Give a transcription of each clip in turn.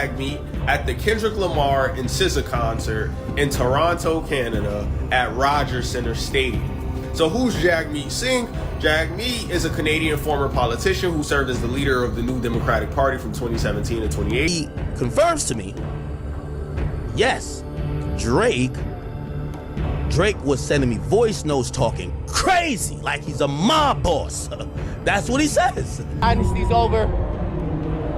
Jagmeet at the Kendrick Lamar and SZA concert in Toronto, Canada at Rogers Centre Stadium. So who's Jagmeet Singh? Jagmeet is a Canadian former politician who served as the leader of the New Democratic Party from 2017 to 2018. He confirms to me, yes, Drake was sending me voice notes talking crazy like he's a mob boss. That's what he says. Dynasty's over.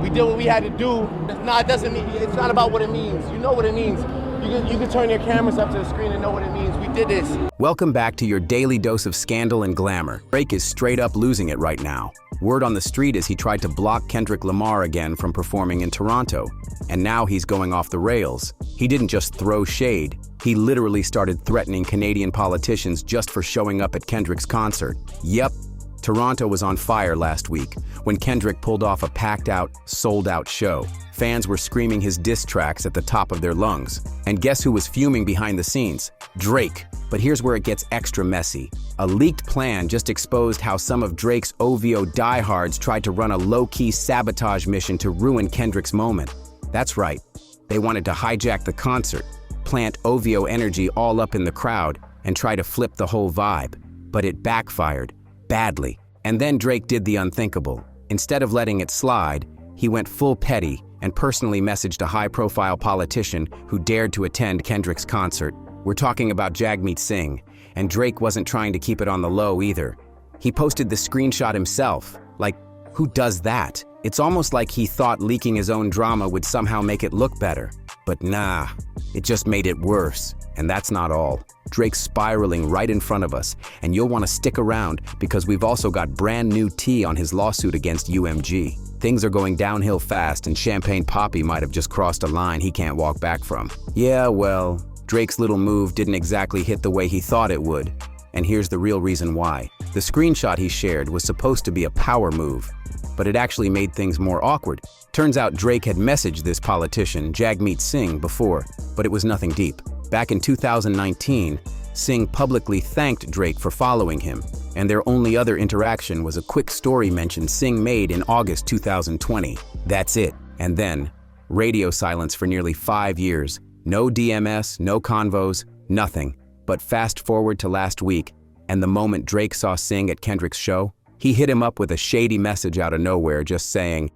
We did what we had to do. No, it doesn't mean, it's not about what it means. You know what it means. You can turn your cameras up to the screen and know what it means. We did this. Welcome back to your daily dose of scandal and glamour. Drake is straight up losing it right now. Word on the street is he tried to block Kendrick Lamar again from performing in Toronto. And now he's going off the rails. He didn't just throw shade. He literally started threatening Canadian politicians just for showing up at Kendrick's concert. Yep, Toronto was on fire last week when Kendrick pulled off a packed-out, sold-out show. Fans were screaming his diss tracks at the top of their lungs. And guess who was fuming behind the scenes? Drake. But here's where it gets extra messy. A leaked plan just exposed how some of Drake's OVO diehards tried to run a low-key sabotage mission to ruin Kendrick's moment. That's right. They wanted to hijack the concert, plant OVO energy all up in the crowd, and try to flip the whole vibe. But it backfired. Badly. And then Drake did the unthinkable. Instead of letting it slide, he went full petty and personally messaged a high-profile politician who dared to attend Kendrick's concert. We're talking about Jagmeet Singh, and Drake wasn't trying to keep it on the low either. He posted the screenshot himself. Like, who does that? It's almost like he thought leaking his own drama would somehow make it look better. But nah, it just made it worse. And that's not all. Drake's spiraling right in front of us, and you'll want to stick around because we've also got brand new tea on his lawsuit against UMG. Things are going downhill fast, and Champagne Papi might have just crossed a line he can't walk back from. Yeah, well, Drake's little move didn't exactly hit the way he thought it would. And here's the real reason why. The screenshot he shared was supposed to be a power move, but it actually made things more awkward. Turns out Drake had messaged this politician, Jagmeet Singh, before, but it was nothing deep. Back in 2019, Singh publicly thanked Drake for following him, and their only other interaction was a quick story mention Singh made in August 2020. That's it. And then, radio silence for nearly 5 years. No DMS, no convos, nothing. But fast forward to last week, and the moment Drake saw Singh at Kendrick's show, he hit him up with a shady message out of nowhere just saying,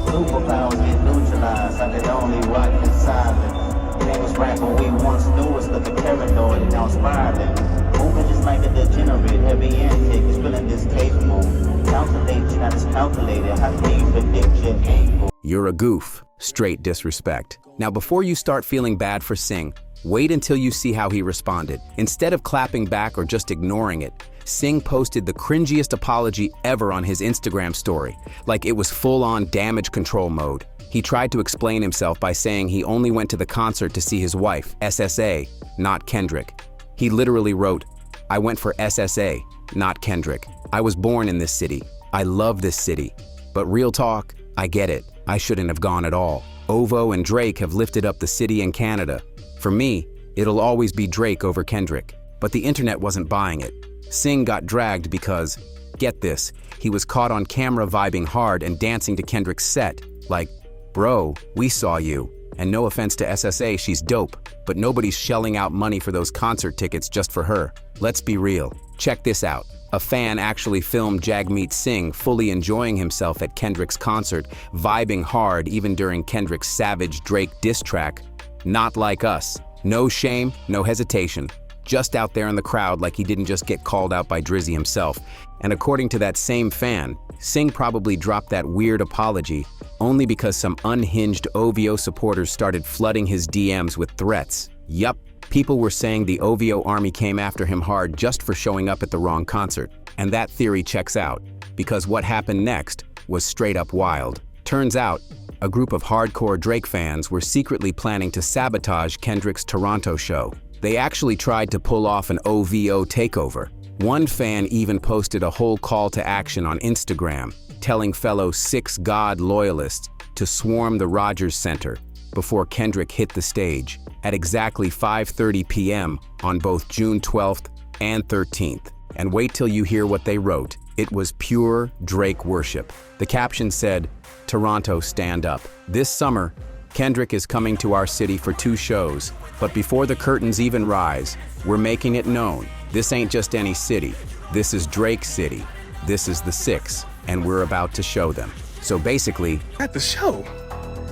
Superpowers get neutralized, I could only rock in silence. They was right when we once knew us, looking paranoid and now spiraling. Moving just like a degenerate, heavy intake, is feeling distasteful. Calculate, not as calculated, how can you predict your angle? You're a goof. Straight disrespect. Now before you start feeling bad for Singh, wait until you see how he responded. Instead of clapping back or just ignoring it, Singh posted the cringiest apology ever on his Instagram story, like it was full-on damage control mode. He tried to explain himself by saying he only went to the concert to see his wife, SSA, not Kendrick. He literally wrote, "I went for SSA, not Kendrick. I was born in this city. I love this city. But real talk, I get it. I shouldn't have gone at all. OVO and Drake have lifted up the city and Canada. For me, it'll always be Drake over Kendrick." But the internet wasn't buying it. Singh got dragged because, get this, he was caught on camera vibing hard and dancing to Kendrick's set. Like, bro, we saw you. And no offense to SSA, she's dope, but nobody's shelling out money for those concert tickets just for her. Let's be real. Check this out. A fan actually filmed Jagmeet Singh fully enjoying himself at Kendrick's concert, vibing hard even during Kendrick's savage Drake diss track. Not like us. No shame, no hesitation. Just out there in the crowd like he didn't just get called out by Drizzy himself. And according to that same fan, Singh probably dropped that weird apology only because some unhinged OVO supporters started flooding his DMs with threats. Yup, people were saying the OVO army came after him hard just for showing up at the wrong concert. And that theory checks out, because what happened next was straight up wild. Turns out, a group of hardcore Drake fans were secretly planning to sabotage Kendrick's Toronto show. They actually tried to pull off an OVO takeover. One fan even posted a whole call to action on Instagram, telling fellow Six God loyalists to swarm the Rogers Centre before Kendrick hit the stage at exactly 5:30 p.m. on both June 12th and 13th. And wait till you hear what they wrote. It was pure Drake worship. The caption said, "Toronto, stand up." This summer, Kendrick is coming to our city for 2 shows, but before the curtains even rise, we're making it known. This ain't just any city. This is Drake City. This is the 6, and we're about to show them. So basically, At the show.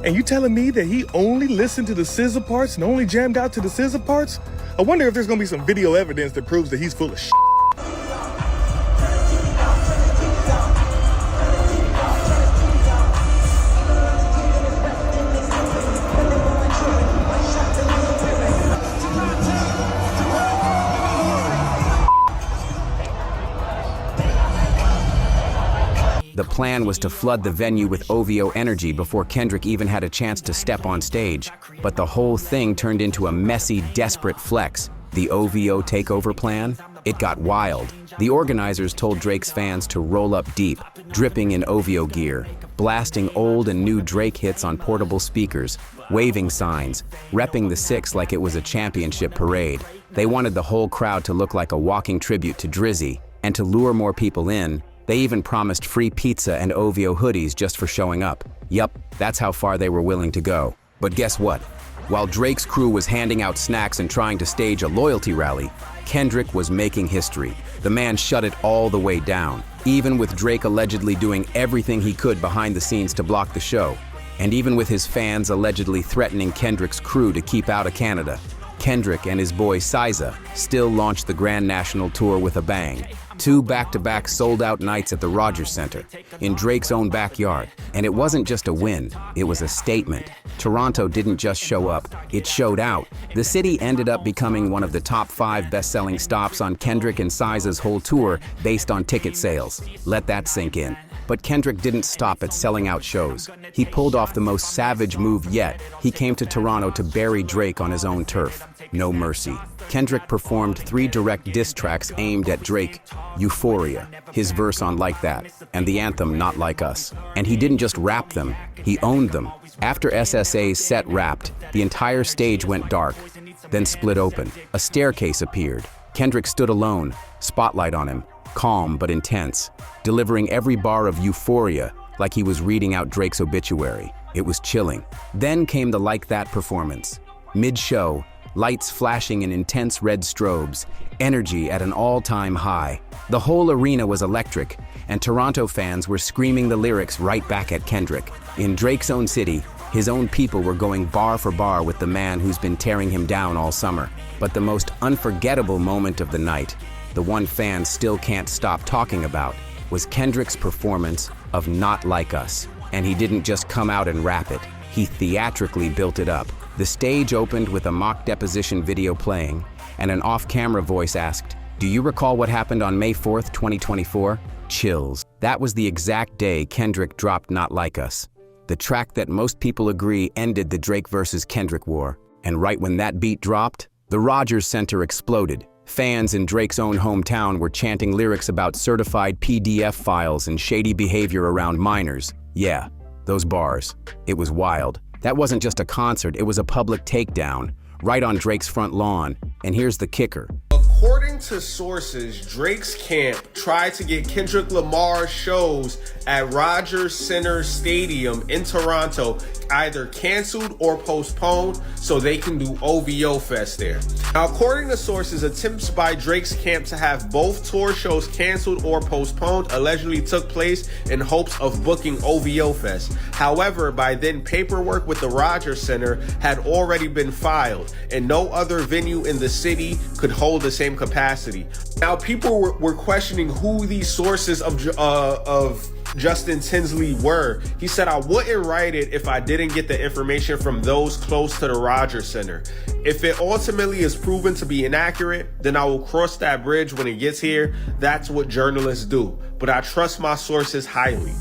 And you telling me that he only listened to the SZA parts and only jammed out to the SZA parts? I wonder if there's gonna be some video evidence that proves that he's full of shit. the plan was to flood the venue with OVO energy before Kendrick even had a chance to step on stage. But the whole thing turned into a messy, desperate flex. The OVO takeover plan? It got wild. The organizers told Drake's fans to roll up deep, dripping in OVO gear, blasting old and new Drake hits on portable speakers, waving signs, repping the 6 like it was a championship parade. They wanted the whole crowd to look like a walking tribute to Drizzy, and to lure more people in, they even promised free pizza and OVO hoodies just for showing up. Yup, that's how far they were willing to go. But guess what? While Drake's crew was handing out snacks and trying to stage a loyalty rally, Kendrick was making history. The man shut it all the way down, even with Drake allegedly doing everything he could behind the scenes to block the show. And even with his fans allegedly threatening Kendrick's crew to keep out of Canada, Kendrick and his boy SZA still launched the Grand National Tour with a bang. 2 back-to-back sold-out nights at the Rogers Center, in Drake's own backyard. And it wasn't just a win, it was a statement. Toronto didn't just show up, it showed out. The city ended up becoming one of the top 5 best-selling stops on Kendrick and SZA's whole tour based on ticket sales. Let that sink in. But Kendrick didn't stop at selling out shows. He pulled off the most savage move yet. He came to Toronto to bury Drake on his own turf. No mercy. Kendrick performed 3 direct diss tracks aimed at Drake. Euphoria, his verse on Like That, and the anthem Not Like Us. And he didn't just rap them, he owned them. After SSA's set wrapped, the entire stage went dark, then split open. A staircase appeared. Kendrick stood alone, spotlight on him, calm but intense, delivering every bar of Euphoria like he was reading out Drake's obituary. It was chilling. Then came the Like That performance. Mid-show, lights flashing in intense red strobes, energy at an all-time high. The whole arena was electric, and Toronto fans were screaming the lyrics right back at Kendrick. In Drake's own city, his own people were going bar for bar with the man who's been tearing him down all summer. But the most unforgettable moment of the night, the one fans still can't stop talking about, was Kendrick's performance of Not Like Us. And he didn't just come out and rap it, he theatrically built it up. The stage opened with a mock deposition video playing, and an off-camera voice asked, "Do you recall what happened on May 4th, 2024? Chills. That was the exact day Kendrick dropped Not Like Us, the track that most people agree ended the Drake versus Kendrick war. And right when that beat dropped, the Rogers Center exploded. Fans in Drake's own hometown were chanting lyrics about certified PDF files and shady behavior around minors. Yeah, those bars. It was wild. That wasn't just a concert, it was a public takedown, right on Drake's front lawn. And here's the kicker. According to sources, Drake's camp tried to get Kendrick Lamar's shows at Rogers Center Stadium in Toronto either canceled or postponed so they can do OVO Fest there. Now, according to sources, attempts by Drake's camp to have both tour shows canceled or postponed allegedly took place in hopes of booking OVO Fest. However, by then paperwork with the Rogers Center had already been filed, and no other venue in the city could hold the same capacity. Now, people were questioning who these sources of Justin Tinsley were. He said, "I wouldn't write it if I didn't get the information from those close to the Rogers Center. If it ultimately is proven to be inaccurate, then I will cross that bridge when it gets here. That's what journalists do. But I trust my sources highly."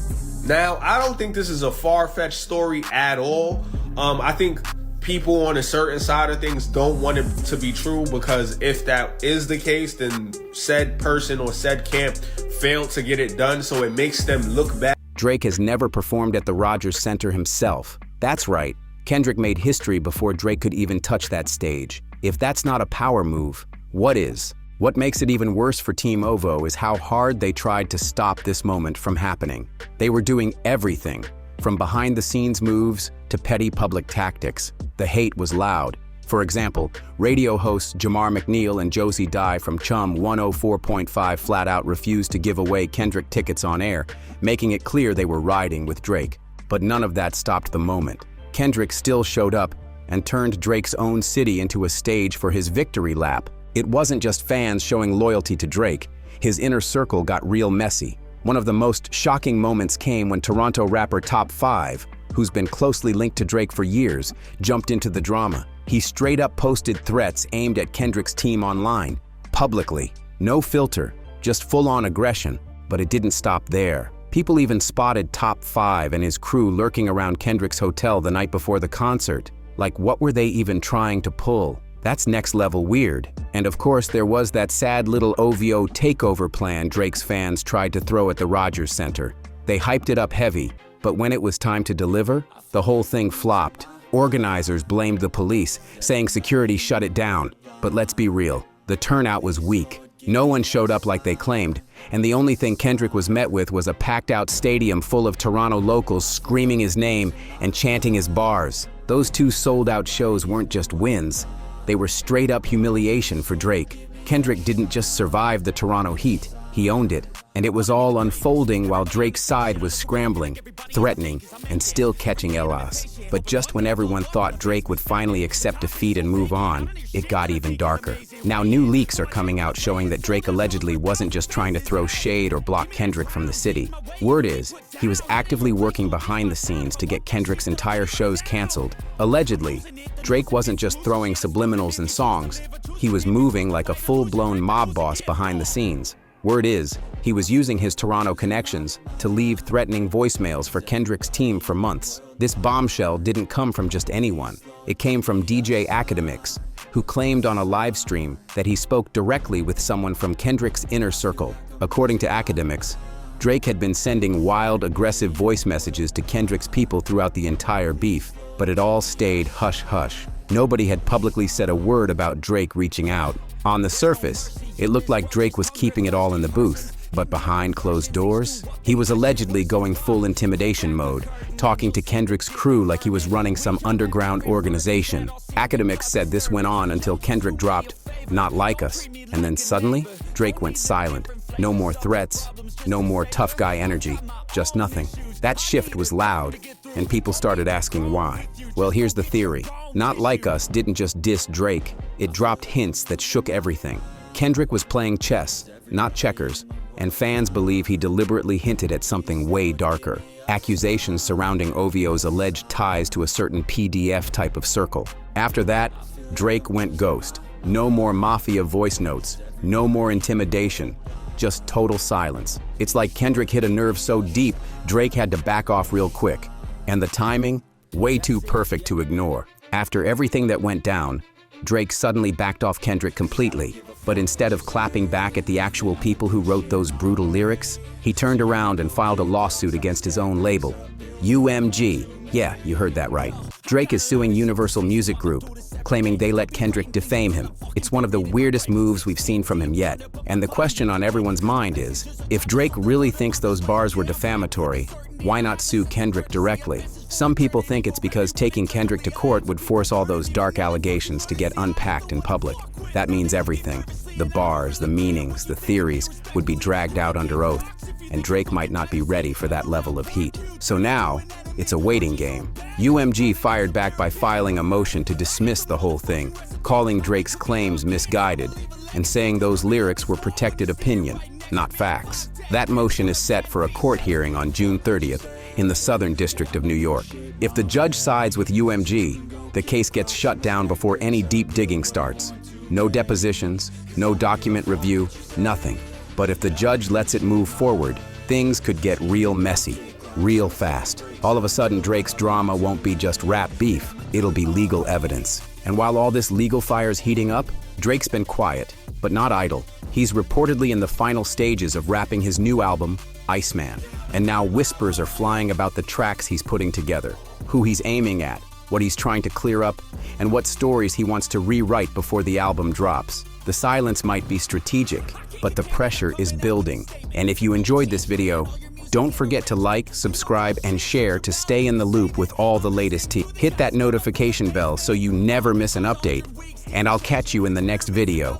Now, I don't think this is a far-fetched story at all. I think people on a certain side of things don't want it to be true, because if that is the case, then said person or said camp failed to get it done, so it makes them look bad. Drake has never performed at the Rogers Center himself. That's right, Kendrick made history before Drake could even touch that stage. If that's not a power move, what is? What makes it even worse for Team Ovo is how hard they tried to stop this moment from happening. They were doing everything, from behind-the-scenes moves to petty public tactics. The hate was loud. For example, radio hosts Jamar McNeil and Josie Dye from Chum 104.5 flat out refused to give away Kendrick tickets on air, making it clear they were riding with Drake. But none of that stopped the moment. Kendrick still showed up and turned Drake's own city into a stage for his victory lap. It wasn't just fans showing loyalty to Drake. His inner circle got real messy. One of the most shocking moments came when Toronto rapper Top 5, who's been closely linked to Drake for years, jumped into the drama. He straight up posted threats aimed at Kendrick's team online, publicly. No filter, just full-on aggression. But it didn't stop there. People even spotted Top 5 and his crew lurking around Kendrick's hotel the night before the concert. Like, what were they even trying to pull? That's next level weird. And of course, there was that sad little OVO takeover plan Drake's fans tried to throw at the Rogers Center. They hyped it up heavy, but when it was time to deliver, the whole thing flopped. Organizers blamed the police, saying security shut it down. But let's be real, the turnout was weak. No one showed up like they claimed, and the only thing Kendrick was met with was a packed-out stadium full of Toronto locals screaming his name and chanting his bars. Those two sold-out shows weren't just wins. They were straight-up humiliation for Drake. Kendrick didn't just survive the Toronto heat, he owned it. And it was all unfolding while Drake's side was scrambling, threatening, and still catching LOs. But just when everyone thought Drake would finally accept defeat and move on, it got even darker. Now new leaks are coming out showing that Drake allegedly wasn't just trying to throw shade or block Kendrick from the city. Word is, he was actively working behind the scenes to get Kendrick's entire shows canceled. Allegedly, Drake wasn't just throwing subliminals in songs, he was moving like a full-blown mob boss behind the scenes. Word is, he was using his Toronto connections to leave threatening voicemails for Kendrick's team for months. This bombshell didn't come from just anyone. It came from DJ Academics, who claimed on a live stream that he spoke directly with someone from Kendrick's inner circle. According to Academics, Drake had been sending wild, aggressive voice messages to Kendrick's people throughout the entire beef, but it all stayed hush-hush. Nobody had publicly said a word about Drake reaching out. On the surface, it looked like Drake was keeping it all in the booth. But behind closed doors, he was allegedly going full intimidation mode, talking to Kendrick's crew like he was running some underground organization. Academics said this went on until Kendrick dropped, "Not like us," and then suddenly, Drake went silent. No more threats, no more tough guy energy, just nothing. That shift was loud, and people started asking why. Well, here's the theory. Not Like Us didn't just diss Drake, it dropped hints that shook everything. Kendrick was playing chess, not checkers, and fans believe he deliberately hinted at something way darker. Accusations surrounding OVO's alleged ties to a certain PDF type of circle. After that, Drake went ghost. No more mafia voice notes, no more intimidation, just total silence. It's like Kendrick hit a nerve so deep, Drake had to back off real quick. And the timing? Way too perfect to ignore. After everything that went down, Drake suddenly backed off Kendrick completely. But instead of clapping back at the actual people who wrote those brutal lyrics, he turned around and filed a lawsuit against his own label. UMG. Yeah, you heard that right. Drake is suing Universal Music Group, claiming they let Kendrick defame him. It's one of the weirdest moves we've seen from him yet. And the question on everyone's mind is, if Drake really thinks those bars were defamatory, why not sue Kendrick directly? Some people think it's because taking Kendrick to court would force all those dark allegations to get unpacked in public. That means everything. The bars, the meanings, the theories would be dragged out under oath, and Drake might not be ready for that level of heat. So now, it's a waiting game. UMG fired back by filing a motion to dismiss the whole thing, calling Drake's claims misguided, and saying those lyrics were protected opinion, not facts. That motion is set for a court hearing on June 30th in the Southern District of New York. If the judge sides with UMG, the case gets shut down before any deep digging starts. No depositions, no document review, nothing. But if the judge lets it move forward, things could get real messy, real fast. All of a sudden, Drake's drama won't be just rap beef, it'll be legal evidence. And while all this legal fire's heating up, Drake's been quiet, but not idle. He's reportedly in the final stages of wrapping his new album, Iceman. And now whispers are flying about the tracks he's putting together, who he's aiming at, what he's trying to clear up, and what stories he wants to rewrite before the album drops. The silence might be strategic, but the pressure is building. And if you enjoyed this video, don't forget to like, subscribe, and share to stay in the loop with all the latest tea. Hit that notification bell so you never miss an update, and I'll catch you in the next video.